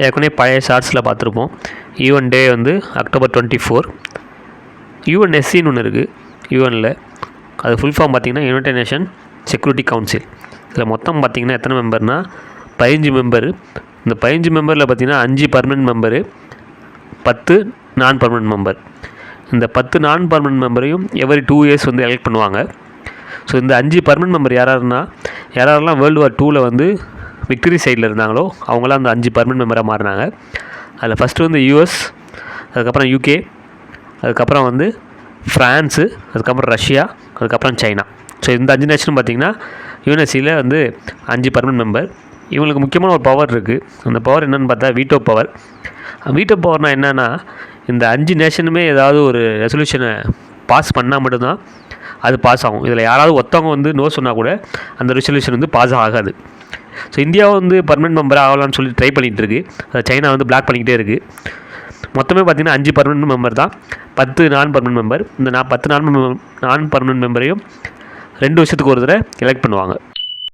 ஏற்கனவே பழைய ஷார்ட்ஸில் பார்த்துருப்போம். யூஎன் டே வந்து October 24. யூஎன்எஸ்சின்னு ஒன்று இருக்குது யூஎனில். அது ஃபுல் ஃபார்ம் பார்த்திங்கன்னா யுனைடெட் நேஷன் செக்யூரிட்டி கவுன்சில். இதில் மொத்தம் பார்த்திங்கன்னா எத்தனை மெம்பர்னால் 15 மெம்பரு. இந்த 15 மெம்பரில் பார்த்திங்கன்னா 5 பர்மனெண்ட் மெம்பரு, 10 நான் பர்மனெண்ட் மெம்பர். இந்த 10 நான் பர்மனெண்ட் மெம்பரையும் எவரி 2 இயர்ஸ் வந்து எலெக்ட் பண்ணுவாங்க. ஸோ இந்த 5 பர்மனெண்ட் மெம்பர் யாரெல்லாம் வேர்ல்டு வார் 2ல் வந்து விக்டரி சைடில் இருந்தாங்களோ அவங்களாம் அந்த 5 பர்மனெண்ட் மெம்பராக மாறினாங்க. அதில் ஃபஸ்ட்டு வந்து யூஎஸ், அதுக்கப்புறம் யூகே, அதுக்கப்புறம் வந்து ஃப்ரான்ஸு, அதுக்கப்புறம் ரஷ்யா, அதுக்கப்புறம் சைனா. ஸோ இந்த 5 நேஷனும் பார்த்திங்கன்னா யூஎன்எஸ்சியில் வந்து 5 பர்மனெண்ட் மெம்பர். இவங்களுக்கு முக்கியமான ஒரு பவர் இருக்குது. அந்த பவர் என்னென்னு பார்த்தா வீட்டோ பவர். வீட்டோ பவர்னால் என்னென்னா, இந்த 5 நேஷனுமே ஏதாவது ஒரு ரெசல்யூஷனை பாஸ் பண்ணால் மட்டும்தான் அது பாஸ் ஆகும். இதில் யாராவது ஒருத்தவங்க வந்து நோ சொன்னால் கூட அந்த ரெசல்யூஷன் வந்து பாஸ் ஆகாது. ஸோ இந்தியாவை வந்து பர்மனெண்ட் மெம்பராக ஆகலான்னு சொல்லி ட்ரை பண்ணிகிட்டு இருக்குது. சைனா வந்து பிளாக் பண்ணிக்கிட்டே இருக்குது. மொத்தமே பார்த்திங்கன்னா 5 பர்மனெண்ட் மெம்பர் தான், 10 நான் பர்மனெண்ட் மெம்பர். இந்த 10 நான் பர்மனெண்ட் மெம்பரையும் 2 வருஷத்துக்கு ஒரு தடவை எலெக்ட் பண்ணுவாங்க.